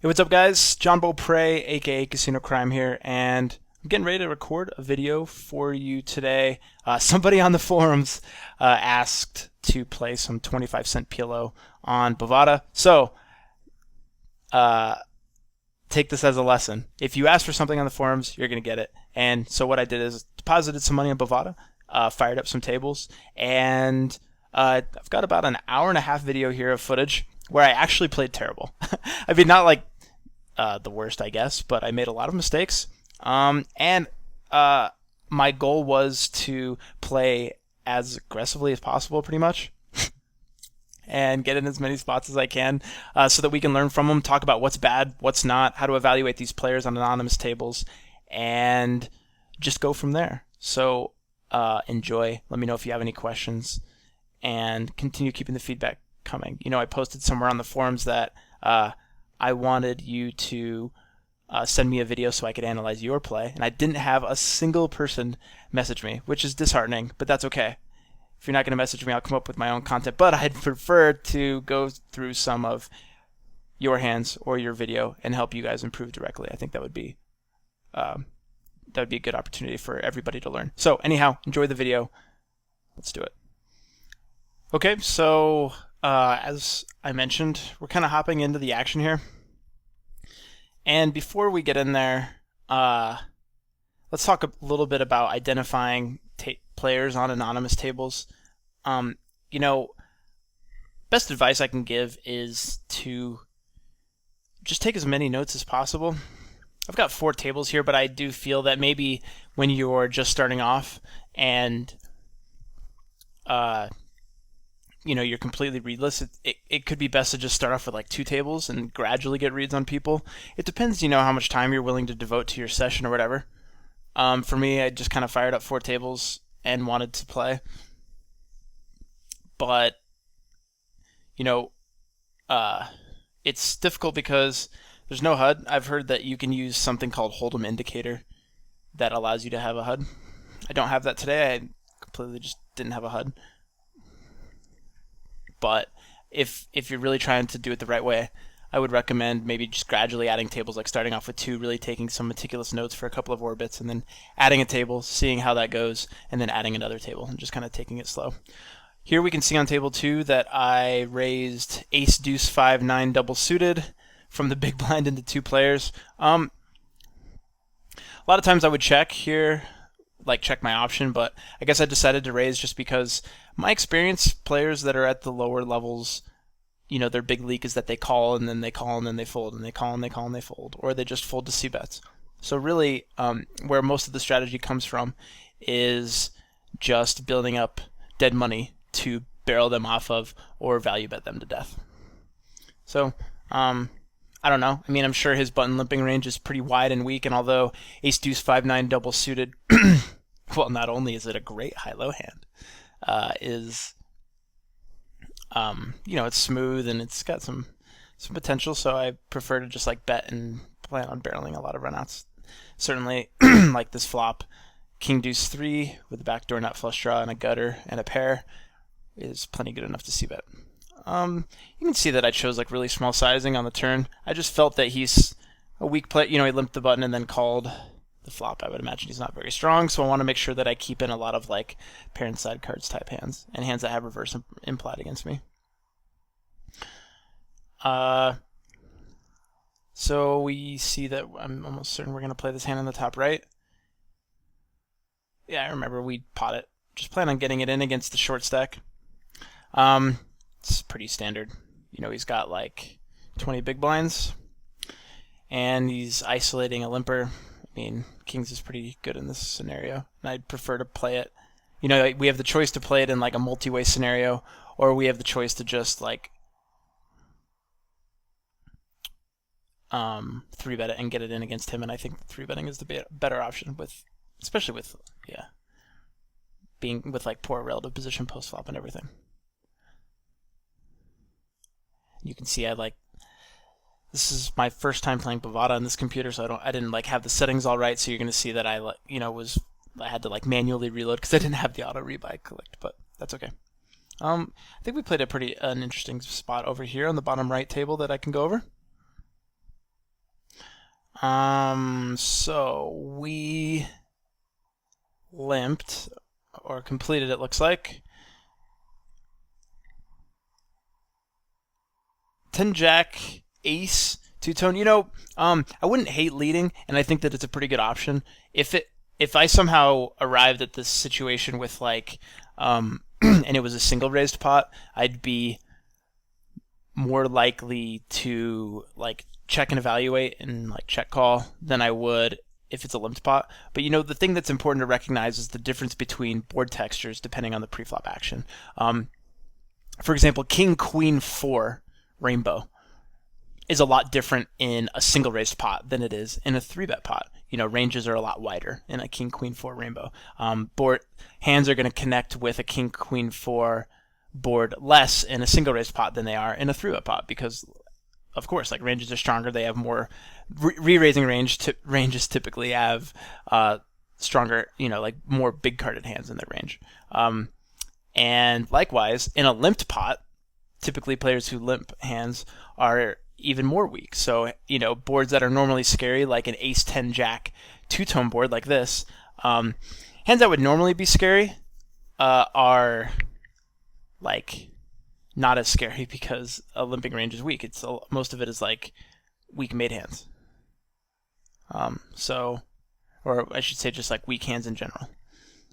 Hey, what's up, guys? John Beaupre, aka Casino Crime here, and I'm getting ready to record a video for you today. Somebody on the forums asked to play some 25-cent PLO on Bovada, so uh, take this as a lesson. If you ask for something on the forums, you're going to get it. And so what I did is deposited some money on Bovada, fired up some tables, and I've got about an hour and a half video here of footage where I actually played terrible. I mean, not like the worst, I guess, but I made a lot of mistakes. And my goal was to play as aggressively as possible, pretty much, and get in as many spots as I can, so that we can learn from them, talk about what's bad, what's not, how to evaluate these players on anonymous tables, and just go from there. So enjoy. Let me know if you have any questions, and continue keeping the feedback coming. You know, I posted somewhere on the forums that I wanted you to send me a video so I could analyze your play, and I didn't have a single person message me, which is disheartening, but that's okay. If you're not going to message me, I'll come up with my own content, but I'd prefer to go through some of your hands or your video and help you guys improve directly. I think that would be a good opportunity for everybody to learn. So anyhow, enjoy the video. Let's do it. Okay, so as I mentioned, we're kind of hopping into the action here. And before we get in there, let's talk a little bit about identifying players on anonymous tables. You know, best advice I can give is to just take as many notes as possible. I've got 4 tables here, but I do feel that maybe when you're just starting off and you know, you're completely readless, it could be best to just start off with like 2 tables and gradually get reads on people. It depends, you know, how much time you're willing to devote to your session or whatever. For me, I just kind of fired up 4 tables and wanted to play. But, you know, it's difficult because there's no HUD. I've heard that you can use something called Hold'em Indicator that allows you to have a HUD. I don't have that today. I completely just didn't have a HUD. But if you're really trying to do it the right way, I would recommend maybe just gradually adding tables, like starting off with 2, really taking some meticulous notes for a couple of orbits, and then adding a table, seeing how that goes, and then adding another table, and just kind of taking it slow. Here we can see on table 2 that I raised ace, deuce, 5, 9 double suited from the big blind into 2 players. A lot of times I would check here, like check my option, but I guess I decided to raise just because my experience, players that are at the lower levels, you know, their big leak is that they call and then they call and then they fold, and they call and they call and they fold, or they just fold to c-bets. So really, where most of the strategy comes from is just building up dead money to barrel them off of or value bet them to death. So I don't know. I mean, I'm sure his button limping range is pretty wide and weak, and although ace, deuce, 5, 9 double suited, well, not only is it a great high-low hand, you know, it's smooth and it's got some potential, so I prefer to just like bet and plan on barreling a lot of runouts. Certainly, like this flop, king deuce 3 with a backdoor nut flush draw and a gutter and a pair is plenty good enough to c-bet. You can see that I chose like really small sizing on the turn. I just felt that he's a weak play. You know, he limped the button and then called the flop. I would imagine he's not very strong, so I want to make sure that I keep in a lot of like pair and side cards type hands and hands that have reverse implied against me. So we see that I'm almost certain we're going to play this hand in the top right. Yeah, I remember we pot it. Just plan on getting it in against the short stack. It's pretty standard. You know, he's got like 20 big blinds, and he's isolating a limper. I mean, kings is pretty good in this scenario, and I'd prefer to play it. You know, we have the choice to play it in like a multi-way scenario, or we have the choice to just like 3-bet it and get it in against him, and I think 3-betting is the better option, especially with being with like poor relative position post flop and everything. You can see this is my first time playing Bovada on this computer, so I didn't like have the settings all right. So you're gonna see that I had to like manually reload because I didn't have the auto rebuy clicked, but that's okay. I think we played an interesting spot over here on the bottom right table that I can go over. So we limped or completed, it looks like. 10 Jack, Ace, two-tone. I wouldn't hate leading, and I think that it's a pretty good option. If I somehow arrived at this situation with like, and it was a single raised pot, I'd be more likely to like check and evaluate and like check call than I would if it's a limped pot. But the thing that's important to recognize is the difference between board textures depending on the preflop action. For example, King Queen 4 Rainbow is a lot different in a single raised pot than it is in a 3-bet pot. Ranges are a lot wider in a King Queen 4 Rainbow. Board hands are going to connect with a King Queen 4 board less in a single raised pot than they are in a 3-bet pot because, of course, like ranges are stronger. They have more re-raising ranges typically have stronger, like more big carded hands in their range. And likewise, in a limped pot, typically players who limp hands are even more weak. So, boards that are normally scary, like an Ace 10 Jack two-tone board like this, hands that would normally be scary are like not as scary because a limping range is weak. Most of it is like weak made hands. Or I should say just like weak hands in general.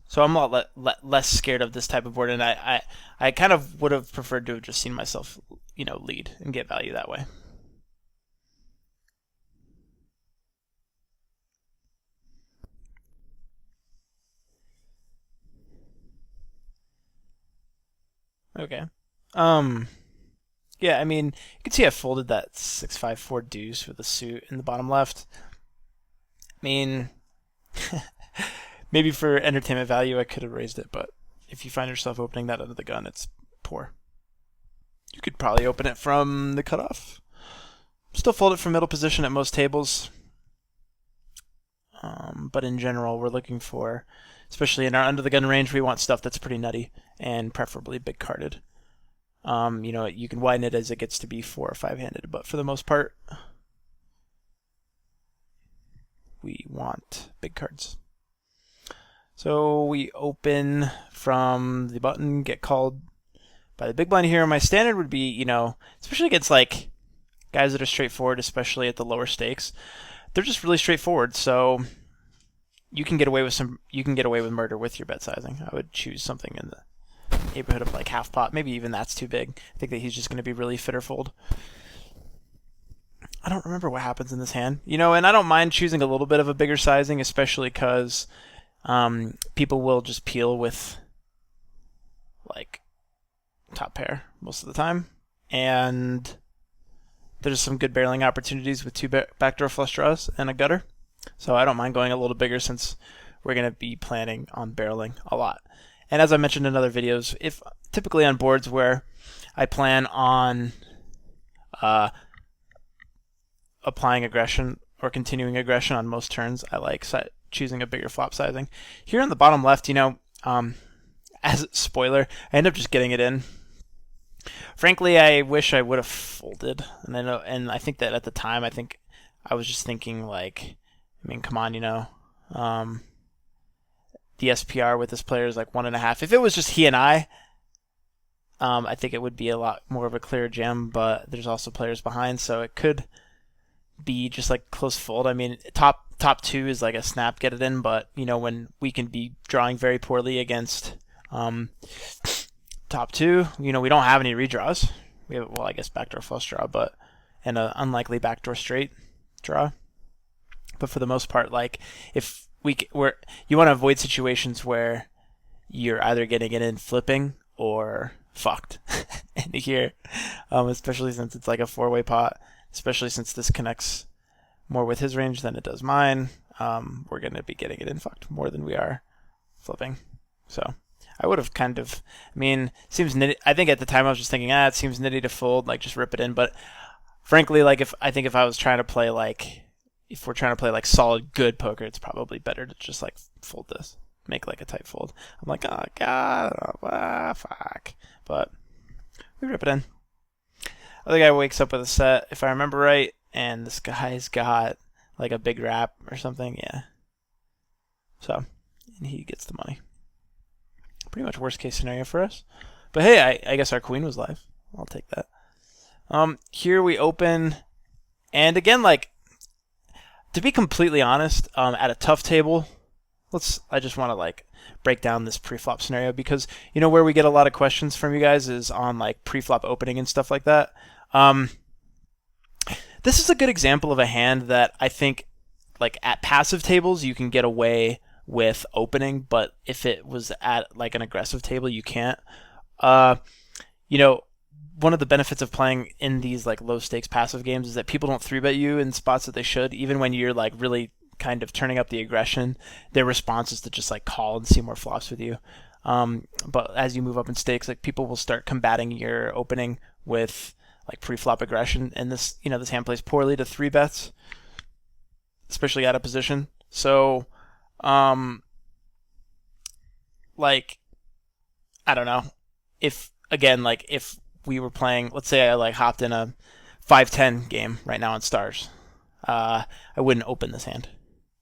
So I'm a lot less scared of this type of board, and I kind of would have preferred to have just seen myself, lead and get value that way. Okay. Yeah, I mean, you can see I folded that 6-5-4 deuce with a suit in the bottom left. I mean, maybe for entertainment value I could have raised it, but if you find yourself opening that under the gun, it's poor. You could probably open it from the cutoff. Still fold it from middle position at most tables. But in general, we're looking for, especially in our under the gun range, we want stuff that's pretty nutty and preferably big carded. You can widen it as it gets to be 4 or 5-handed, but for the most part, we want big cards. So we open from the button, get called by the big blind here. My standard would be, especially against like guys that are straightforward, especially at the lower stakes, they're just really straightforward. So you can get away with murder with your bet sizing. I would choose something in the neighborhood of like half pot. Maybe even that's too big. I think that he's just going to be really fit or fold. I don't remember what happens in this hand, and I don't mind choosing a little bit of a bigger sizing, especially because people will just peel with like top pair most of the time, and there's some good barreling opportunities with 2 backdoor flush draws and a gutter. So I don't mind going a little bigger since we're going to be planning on barreling a lot. And as I mentioned in other videos, if typically on boards where I plan on applying aggression or continuing aggression on most turns, I like choosing a bigger flop sizing. Here on the bottom left, as a spoiler, I end up just getting it in. Frankly, I wish I would have folded, and I think that at the time, I was just thinking like, come on, the SPR with this player is like 1.5. If it was just he and I think it would be a lot more of a clear jam, but there's also players behind, so it could be just like close fold. I mean, top 2 is like a snap, get it in, but when we can be drawing very poorly against top 2, we don't have any redraws. We have, well, I guess backdoor flush draw, and an unlikely backdoor straight draw. But for the most part, like if you want to avoid situations where you're either getting it in flipping or fucked in here, especially since it's like a 4-way pot, especially since this connects more with his range than it does mine. We're going to be getting it in fucked more than we are flipping. So I would have seems nitty. I think at the time I was just thinking, it seems nitty to fold, like just rip it in. But frankly, like if we're trying to play like solid good poker, it's probably better to just like fold this, make like a tight fold. I'm like, oh god, fuck. But we rip it in. Other guy wakes up with a set, if I remember right, and this guy's got like a big wrap or something. Yeah. So, and he gets the money. Pretty much worst case scenario for us. But hey, I guess our queen was live. I'll take that. Here we open, and again, like, to be completely honest, at a tough table, I just want to like break down this pre-flop scenario, because you know where we get a lot of questions from you guys is on like pre-flop opening and stuff like that. This is a good example of a hand that I think, like, at passive tables you can get away with opening, but if it was at like an aggressive table, you can't. You know, one of the benefits of playing in these like low stakes passive games is that people don't 3-bet you in spots that they should, even when you're like really kind of turning up the aggression. Their response is to just like call and see more flops with you. But as you move up in stakes, like, people will start combating your opening with like pre-flop aggression, and this hand plays poorly to 3-bets, especially out of position. So, like, I don't know, if we were playing, let's say I like hopped in a 5-10 game right now on stars, I wouldn't open this hand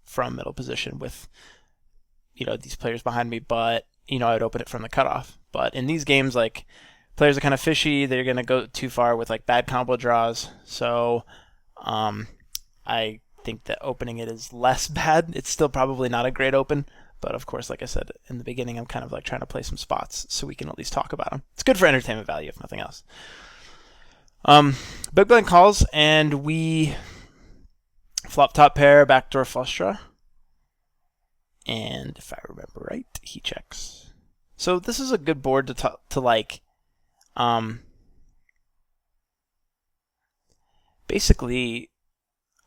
from middle position with these players behind me, but I would open it from the cutoff. But in these games, like, players are kind of fishy. They're going to go too far with like bad combo draws. So I think that opening it is less bad. It's still probably not a great open, but of course, like I said in the beginning, I'm kind of like trying to play some spots so we can at least talk about them. It's good for entertainment value, if nothing else. Big blind calls, and we flop top pair, backdoor flush draw. And if I remember right, he checks. So this is a good board to like, basically,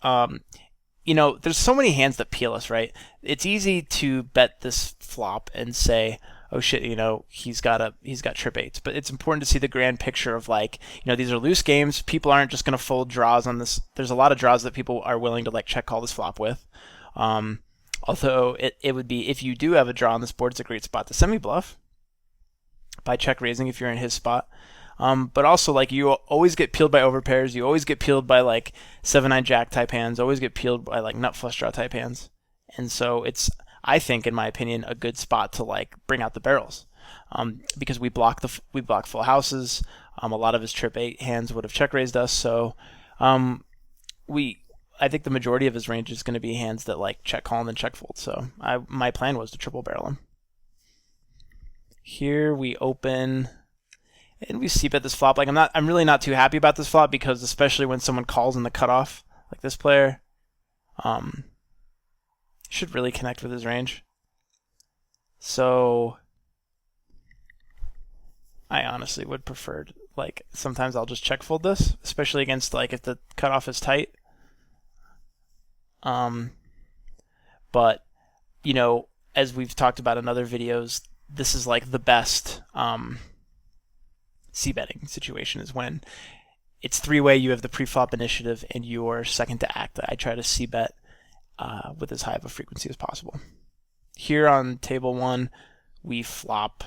there's so many hands that peel us, right? It's easy to bet this flop and say, oh shit, he's got trip eights. But it's important to see the grand picture of, like, these are loose games. People aren't just going to fold draws on this. There's a lot of draws that people are willing to like check call this flop with. Although it would be, if you do have a draw on this board, it's a great spot to semi-bluff by check raising if you're in his spot. But also, like, you always get peeled by overpairs. You always get peeled by like 7-9 jack type hands. Always get peeled by like nut flush draw type hands. And so it's, I think, in my opinion, a good spot to like bring out the barrels, because we block full houses. A lot of his trip 8 hands would have check raised us. So I think the majority of his range is going to be hands that like check call and then check fold. So my plan was to triple barrel him. Here we open, and we c-bet this flop. Like, I'm really not too happy about this flop, because especially when someone calls in the cutoff, like this player, should really connect with his range. So I honestly would prefer, like, sometimes I'll just check fold this, especially against like if the cutoff is tight. But as we've talked about in other videos, this is like the best c-betting situation, is when it's 3-way, you have the pre-flop initiative, and you're second to act. I try to c-bet with as high of a frequency as possible. Here on table 1, we flop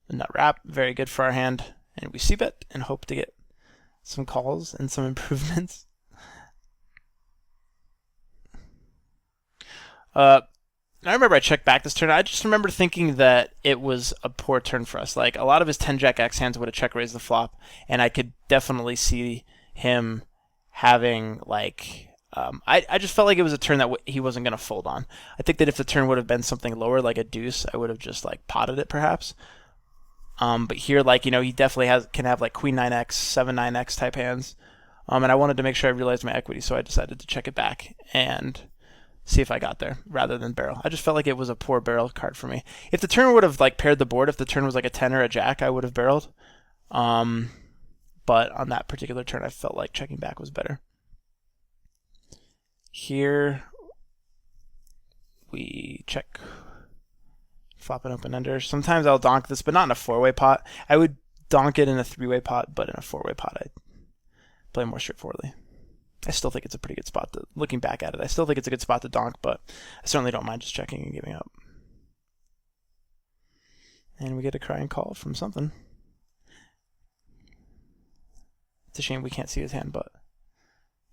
a nut wrap, very good for our hand, and we c-bet and hope to get some calls and some improvements. I remember I checked back this turn. I just remember thinking that it was a poor turn for us. Like, a lot of his 10-jack-X hands would have check raised the flop, and I could definitely see him having, like, I just felt like it was a turn that he wasn't going to fold on. I think that if the turn would have been something lower, like a deuce, I would have just like potted it perhaps. But here, like, he definitely can have like queen 9x, 7-9x type hands. And I wanted to make sure I realized my equity, so I decided to check it back and see if I got there rather than barrel. I just felt like it was a poor barrel card for me. If the turn would have like paired the board, if the turn was like a 10 or a jack, I would have barreled. But on that particular turn, I felt like checking back was better. Here we check, flop it up and under. Sometimes I'll donk this, but not in a 4-way pot. I would donk it in a 3-way pot, but in a 4-way pot, I'd play more straightforwardly. I still think it's a pretty good spot to, looking back at it, I still think it's a good spot to donk, but I certainly don't mind just checking and giving up. And we get a crying call from something. It's a shame we can't see his hand, but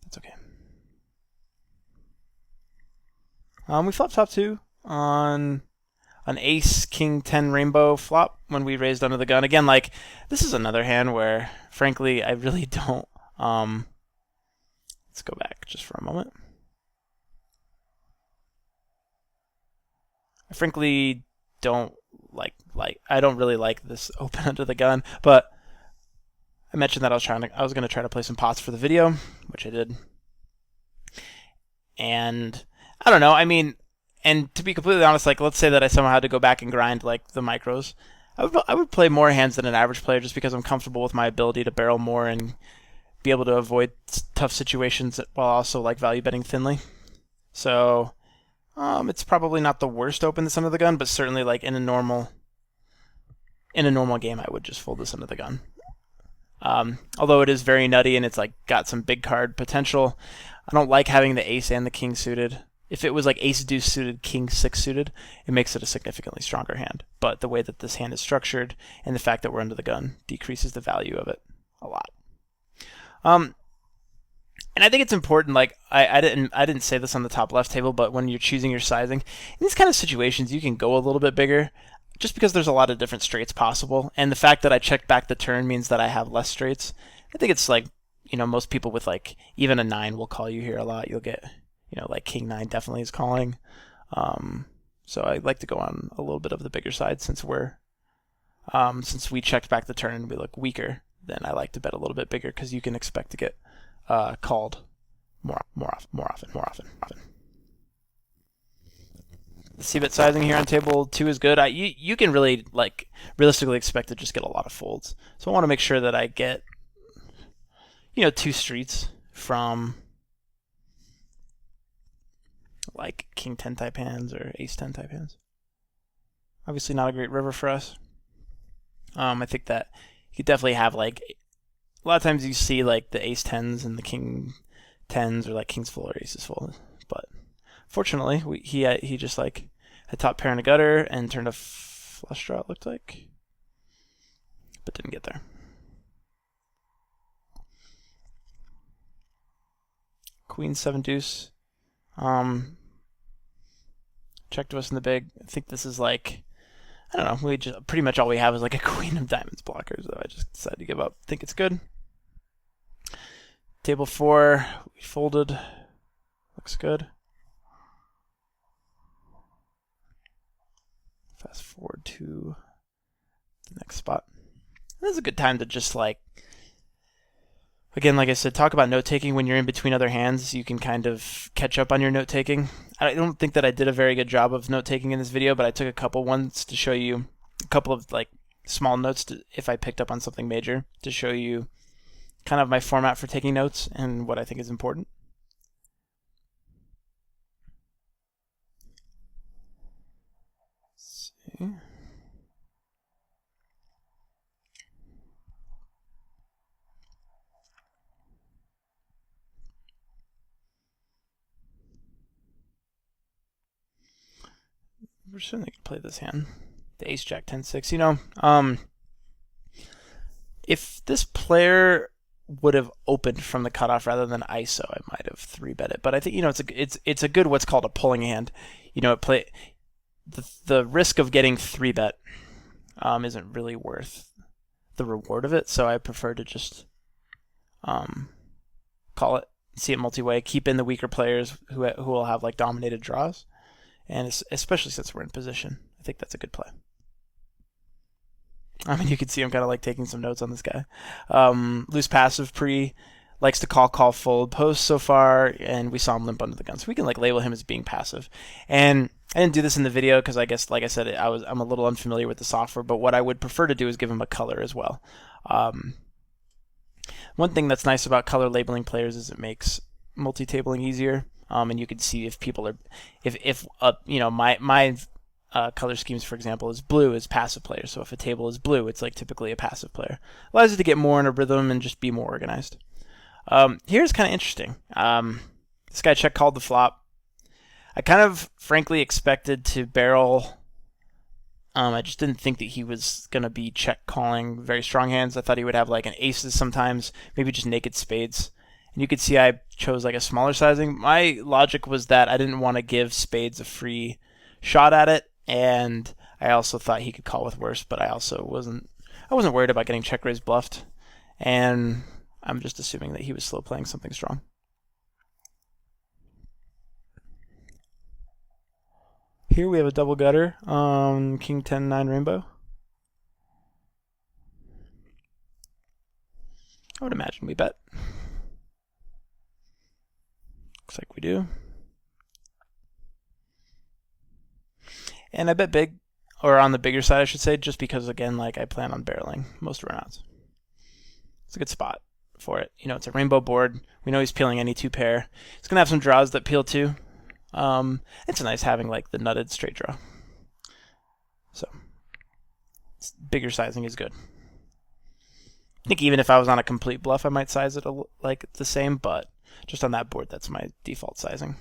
that's okay. We flop top 2 on an ace king 10 rainbow flop when we raised under the gun. Again, like, this is another hand where, frankly, I really don't. Let's go back just for a moment. I frankly don't I don't really like this open under the gun, but I mentioned that I was going to try to play some pots for the video, which I did. And I don't know, I mean, and to be completely honest, like, let's say that I somehow had to go back and grind like the micros, I would play more hands than an average player just because I'm comfortable with my ability to barrel more and be able to avoid tough situations while also like value betting thinly. So it's probably not the worst open this under the gun, but certainly like in a normal game I would just fold this under the gun. Although it is very nutty and it's like got some big card potential, I don't like having the ace and the king suited. If it was like ace deuce suited, king 6 suited, it makes it a significantly stronger hand. But the way that this hand is structured and the fact that we're under the gun decreases the value of it a lot. And I think it's important, like, I didn't say this on the top left table, but when you're choosing your sizing, in these kind of situations you can go a little bit bigger just because there's a lot of different straights possible, and the fact that I checked back the turn means that I have less straights. I think it's like, you know, most people with like even a 9 will call you here a lot. You'll get, you know, like king 9 definitely is calling. So I like to go on a little bit of the bigger side since we checked back the turn and we look weaker. Then I like to bet a little bit bigger because you can expect to get called more often. The c-bet sizing here on table 2 is good. You can really like realistically expect to just get a lot of folds. So I want to make sure that I get, you know, 2 streets from like king 10 type hands or ace 10 type hands. Obviously not a great river for us. I think that you could definitely have like a lot of times you see like the ace 10s and the king 10s or like kings full or aces full, but fortunately he just like had top pair in a gutter and turned a flush draw, it looked like, but didn't get there. Queen 7 deuce. Check to us in the big. I think this is like, I don't know, we just pretty much all we have is like a queen of diamonds blocker, so I just decided to give up. Think it's good. Table 4, we folded. Looks good. Fast forward to the next spot. This is a good time to just like, again, like I said, talk about note-taking when you're in between other hands. You can kind of catch up on your note-taking. I don't think that I did a very good job of note-taking in this video, but I took a couple ones to show you a couple of like small notes if I picked up on something major, to show you kind of my format for taking notes and what I think is important. Let's see. We're certainly going to play this hand. The ace jack 10 6. You know, if this player would have opened from the cutoff rather than ISO, I might have 3-bet it. But I think, you know, it's a good what's called a pulling hand. You know, the risk of getting 3-bet isn't really worth the reward of it. So I prefer to just call it, see it multi-way, keep in the weaker players who will have like dominated draws. And especially since we're in position, I think that's a good play. I mean, you can see I'm kind of like taking some notes on this guy. Loose passive pre, likes to call, fold, post so far, and we saw him limp under the gun. So we can like label him as being passive. And I didn't do this in the video because I guess, like I said, I'm a little unfamiliar with the software, but what I would prefer to do is give him a color as well. One thing that's nice about color labeling players is it makes multi-tabling easier. And you can see if people are, you know, my color schemes, for example, is blue is passive player. So if a table is blue, it's like typically a passive player. Allows you to get more in a rhythm and just be more organized. Here's kind of interesting. This guy check called the flop. I kind of frankly expected to barrel. I just didn't think that he was going to be check calling very strong hands. I thought he would have like an aces sometimes, maybe just naked spades. And you could see I chose like a smaller sizing. My logic was that I didn't want to give spades a free shot at it, and I also thought he could call with worse, but I also wasn't worried about getting check raise bluffed, and I'm just assuming that he was slow playing something strong. Here we have a double gutter, King 10-9 rainbow. I would imagine we bet. Looks like we do. And I bet big, or on the bigger side I should say, just because again, like I plan on barreling most runouts. It's a good spot for it. You know, it's a rainbow board. We know he's peeling any two pair. He's gonna have some draws that peel too. It's nice having like the nutted straight draw. So bigger sizing is good. I think even if I was on a complete bluff, I might size it like the same, but just on that board, that's my default sizing.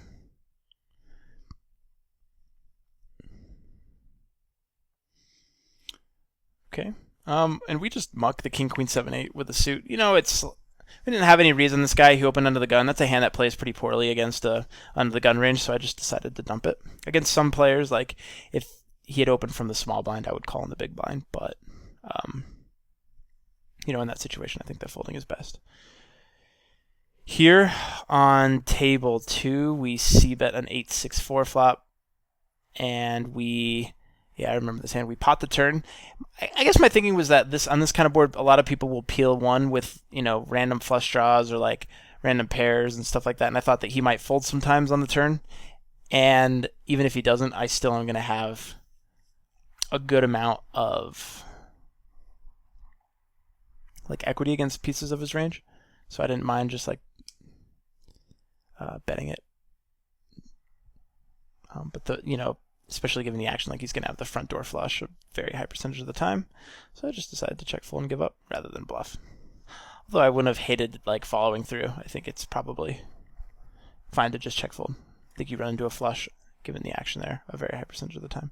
Okay. And we just muck the king queen 7-8 with a suit. You know, we didn't have any reason. This guy, he opened under the gun. That's a hand that plays pretty poorly against under the gun range, so I just decided to dump it. Against some players, like if he had opened from the small blind, I would call in the big blind, but you know, in that situation, I think that folding is best. Here on table 2, we c-bet an 8-6-4 flop, and I remember this hand. We pot the turn. I guess my thinking was that on this kind of board, a lot of people will peel one with, you know, random flush draws or like random pairs and stuff like that, and I thought that he might fold sometimes on the turn, and even if he doesn't, I still am going to have a good amount of like equity against pieces of his range, so I didn't mind just like betting it. But you know, especially given the action, like he's going to have the front door flush a very high percentage of the time, so I just decided to check fold and give up rather than bluff. Although I wouldn't have hated like following through. I think it's probably fine to just check fold. I think you run into a flush given the action there a very high percentage of the time.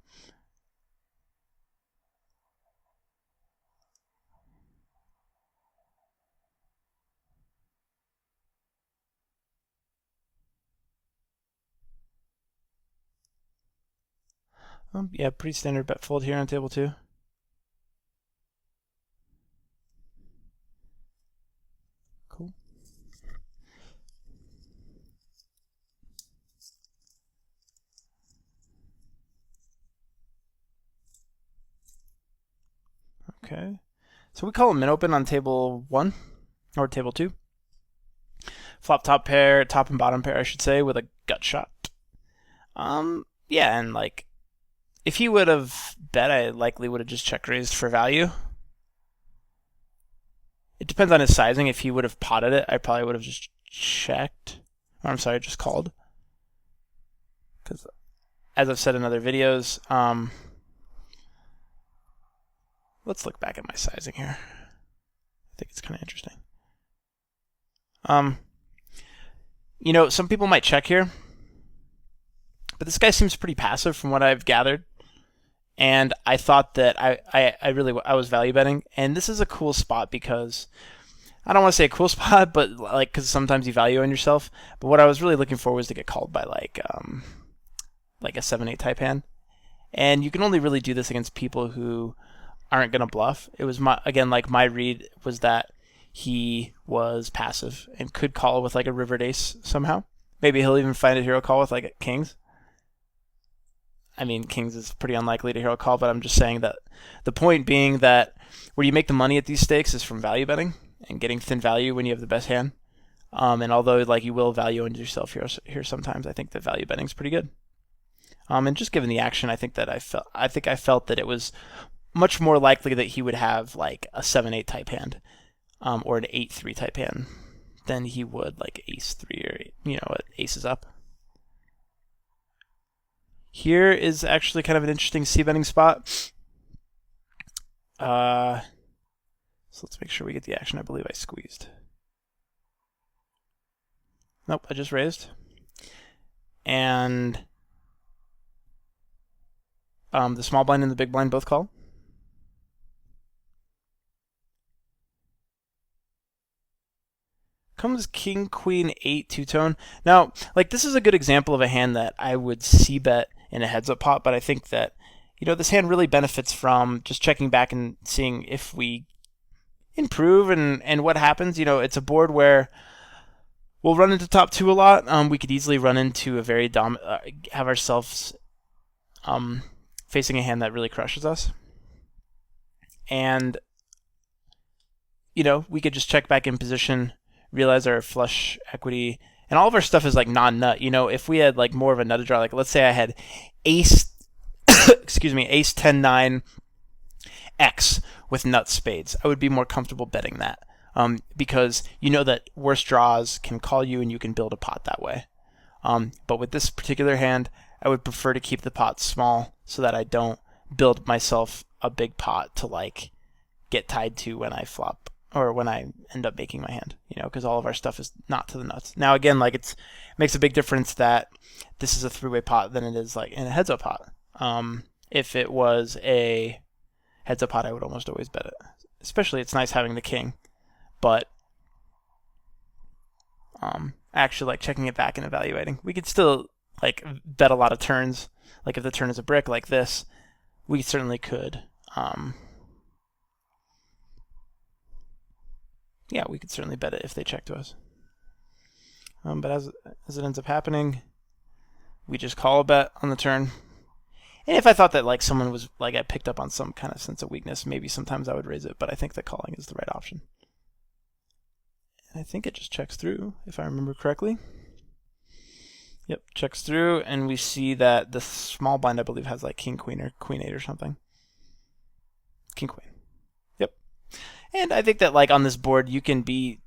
Yeah, pretty standard bet fold here on table 2. Cool. Okay. So we call a min open on table 1, or table 2. Flop top pair, top and bottom pair, I should say, with a gut shot. Yeah, and like, if he would have bet, I likely would have just check raised for value. It depends on his sizing. If he would have potted it, I probably would have just checked. Or I'm sorry, just called. Because, as I've said in other videos, let's look back at my sizing here. I think it's kind of interesting. You know, some people might check here, but this guy seems pretty passive from what I've gathered. And I thought that I was value betting, and this is a cool spot because I don't want to say a cool spot, but like because sometimes you value on yourself. But what I was really looking for was to get called by like a 7-8 type hand, and you can only really do this against people who aren't gonna bluff. It was my read was that he was passive and could call with like a rivered ace somehow. Maybe he'll even find a hero call with like kings. I mean, kings is pretty unlikely to hero call, but I'm just saying that the point being that where you make the money at these stakes is from value betting and getting thin value when you have the best hand. And although like you will value into yourself here sometimes, I think that value betting is pretty good. And just given the action, I think I felt that it was much more likely that he would have like a 7-8 type hand, or an 8-3 type hand, than he would like ace-3 or aces up. Here is actually kind of an interesting c-betting spot. So let's make sure we get the action. I believe I squeezed. Nope, I just raised. And the small blind and the big blind both call. comes king, queen, 8, two-tone. Now, like, this is a good example of a hand that I would c-bet in a heads-up pot, but I think that, this hand really benefits from just checking back and seeing if we improve and what happens. It's a board where we'll run into top 2 a lot. We could easily run into a very have ourselves facing a hand that really crushes us. And, we could just check back in position, realize our flush equity, and all of our stuff is like non-nut. If we had like more of a nutted draw, like let's say I had ace, excuse me, ace 10 9 X with nut spades, I would be more comfortable betting that, because that worse draws can call you and you can build a pot that way. But with this particular hand, I would prefer to keep the pot small so that I don't build myself a big pot to like get tied to when I flop or when I end up making my hand, because all of our stuff is not to the nuts. Now again, like it makes a big difference that this is a three-way pot than it is like in a heads-up pot. If it was a heads-up pot, I would almost always bet it. Especially, it's nice having the king, but actually like checking it back and evaluating, we could still like bet a lot of turns. Like if the turn is a brick like this, we certainly could. Yeah, we could certainly bet it if they check to us. But as it ends up happening, we just call a bet on the turn. And if I thought that like someone was like I picked up on some kind of sense of weakness, maybe sometimes I would raise it. But I think that calling is the right option. And I think it just checks through, if I remember correctly. Yep, checks through, and we see that the small blind, I believe, has like king queen or queen 8 or something. King queen. Yep. And I think that like on this board, you can be,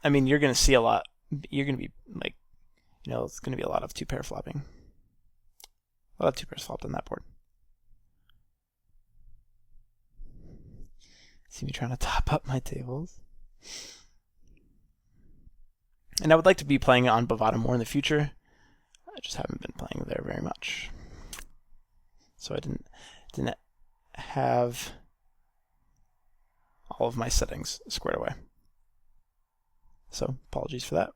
you're going to see a lot. You're going to be like, it's going to be a lot of two pair flopping. A lot of two pairs flopped on that board. See me trying to top up my tables. And I would like to be playing on Bovada more in the future. I just haven't been playing there very much. So I didn't have all of my settings squared away. So apologies for that.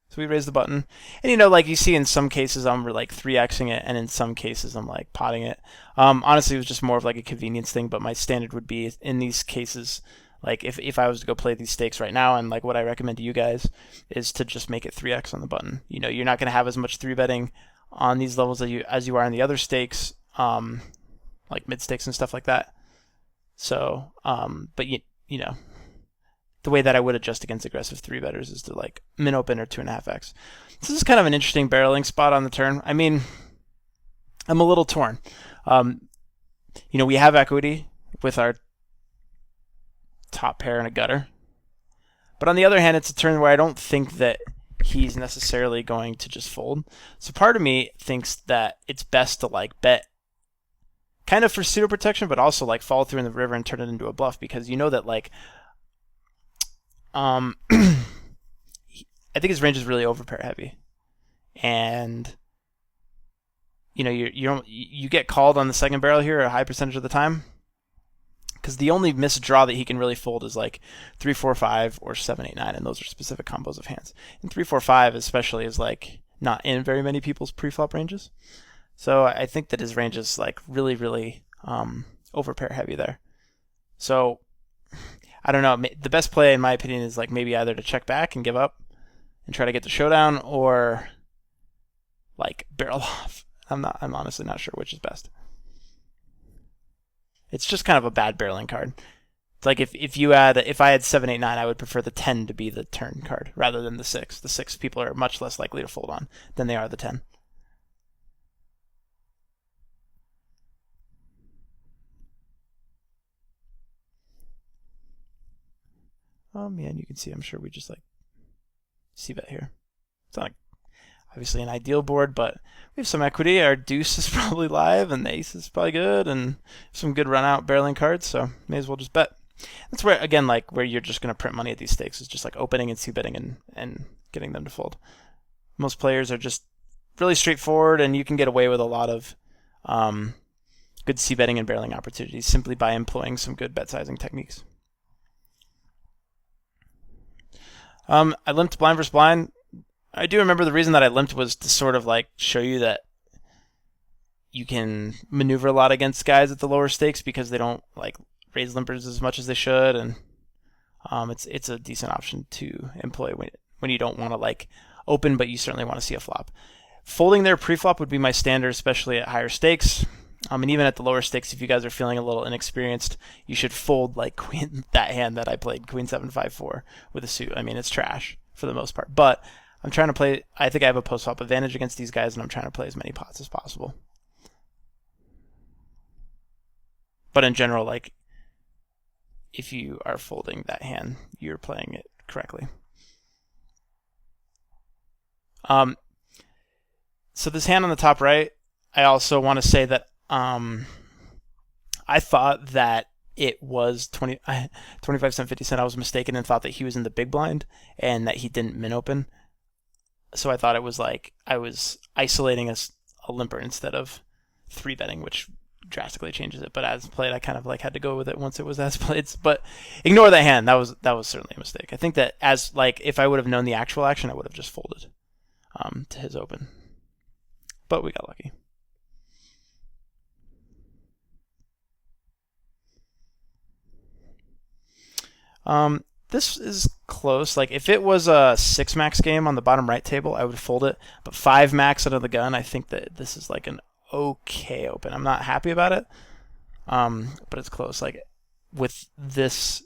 So we raise the button. And like you see in some cases I'm like 3xing it, and in some cases I'm like potting it. Honestly, it was just more of like a convenience thing, but my standard would be in these cases, like if I was to go play these stakes right now, and like what I recommend to you guys is to just make it 3x on the button. You're not going to have as much 3-betting on these levels as you are in the other stakes, like mid stakes and stuff like that. So, but the way that I would adjust against aggressive 3-betters is to like min open or 2.5x. This is kind of an interesting barreling spot on the turn. I'm a little torn. We have equity with our top pair and a gutter, but on the other hand, it's a turn where I don't think that he's necessarily going to just fold. So part of me thinks that it's best to like bet kind of for pseudo protection, but also like follow through in the river and turn it into a bluff, because that like I think his range is really overpair heavy, and you get called on the second barrel here a high percentage of the time, because the only missed draw that he can really fold is like 3 4 5 or 7 8 9, and those are specific combos of hands. And 3 4 5 especially is like not in very many people's pre-flop ranges, so I think that his range is like really overpair heavy there. So I don't know. The best play, in my opinion, is like maybe either to check back and give up and try to get the showdown, or like barrel off. I'm honestly not sure which is best. It's just kind of a bad barreling card. It's like if I had 7 8 9, I would prefer the 10 to be the turn card rather than the 6. The 6 people are much less likely to fold on than they are the 10. Yeah, and you can see, I'm sure we just like c-bet here. It's not obviously an ideal board, but we have some equity. Our deuce is probably live, and the ace is probably good, and some good run-out barreling cards, so may as well just bet. That's where, again, like where you're just going to print money at these stakes is just like opening and c-betting and getting them to fold. Most players are just really straightforward, and you can get away with a lot of good c-betting and barreling opportunities simply by employing some good bet sizing techniques. I limped blind versus blind. I do remember the reason that I limped was to sort of like show you that you can maneuver a lot against guys at the lower stakes because they don't like raise limpers as much as they should, and it's a decent option to employ when you don't want to like open, but you certainly want to see a flop. Folding there pre-flop would be my standard, especially at higher stakes. And even at the lower stakes, if you guys are feeling a little inexperienced, you should fold like queen, that hand that I played, queen 7-5-4 with a suit. I mean, it's trash for the most part, but I'm trying to play. I think I have a post-flop advantage against these guys, and I'm trying to play as many pots as possible. But in general, like, if you are folding that hand, you're playing it correctly. So this hand on the top right, I also want to say that I thought that it was 25 cent, 50 cent. I was mistaken and thought that he was in the big blind and that he didn't min open. So I thought it was like I was isolating a limper instead of 3-betting, which drastically changes it. But as played, I kind of like had to go with it once it was as played. But ignore that hand. That was certainly a mistake. I think that as like if I would have known the actual action, I would have just folded to his open. But we got lucky. This is close. Like if it was a 6 max game on the bottom right table, I would fold it. But 5 max out of the gun, I think that this is like an okay open. I'm not happy about it, but it's close. Like with this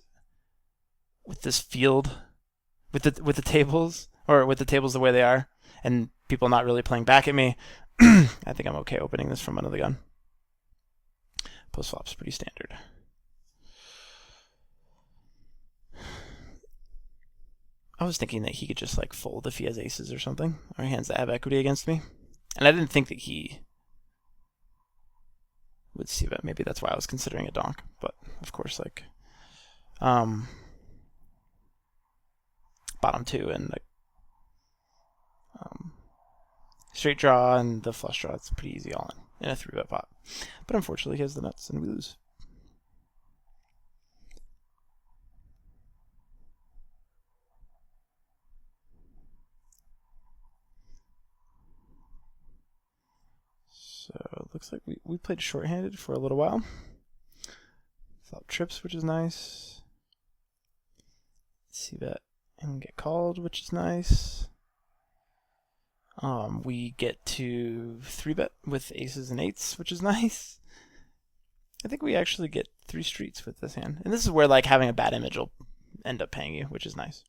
field, with the tables, or with the tables the way they are, and people not really playing back at me, I think I'm okay opening this from under the gun. Post flop's pretty standard. I was thinking that he could just like fold if he has aces or something, or hands that have equity against me. And I didn't think that he would see that. Maybe that's why I was considering a donk. But of course, like bottom two and like straight draw and the flush draw, it's pretty easy all in a 3-bet pot. But unfortunately, he has the nuts and we lose. So it looks like we played shorthanded for a little while. Flop trips, which is nice. See that and get called, which is nice. We get to 3-bet with aces and eights, which is nice. I think we actually get 3 streets with this hand. And this is where like having a bad image will end up paying you, which is nice.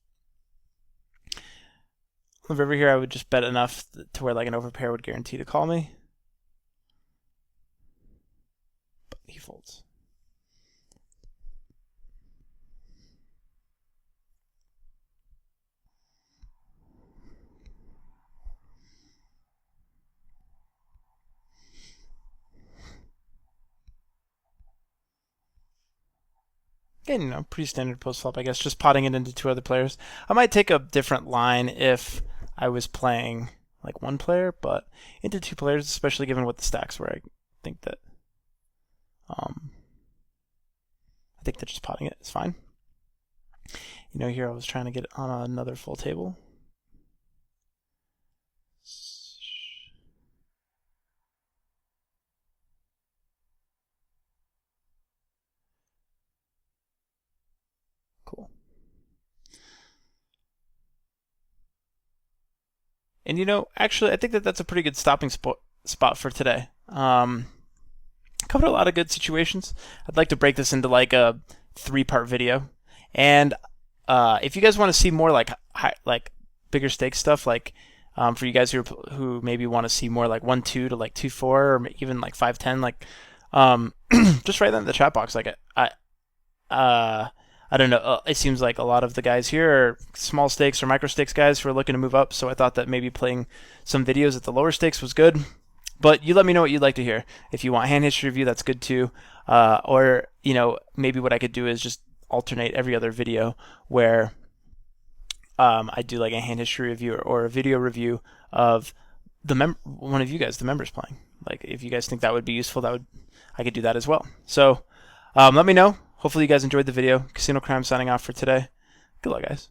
On the river here, I would just bet enough to where like an overpair would guarantee to call me. But he folds. Again, you know, pretty standard post flop, I guess, just potting it into 2 other players. I might take a different line if I was playing like 1 player, but into 2 players, especially given what the stacks were, I think that just potting it is fine. You know, here I was trying to get it on another full table. Cool. And you know, actually, I think that that's a pretty good stopping spot for today. Covered a lot of good situations. I'd like to break this into like a 3-part video. And if you guys want to see more like bigger stakes stuff, like for you guys who maybe want to see more like 1-2 to like 2-4 or even like 5-10, like just write that in the chat box. Like I don't know. It seems like a lot of the guys here are small stakes or micro stakes guys who are looking to move up. So I thought that maybe playing some videos at the lower stakes was good. But you let me know what you'd like to hear. If you want hand history review, that's good too. Or you know, maybe what I could do is just alternate every other video where I do like a hand history review or a video review of one of you guys, the members playing. Like if you guys think that would be useful, I could do that as well. So let me know. Hopefully you guys enjoyed the video. Casino Crime signing off for today. Good luck, guys.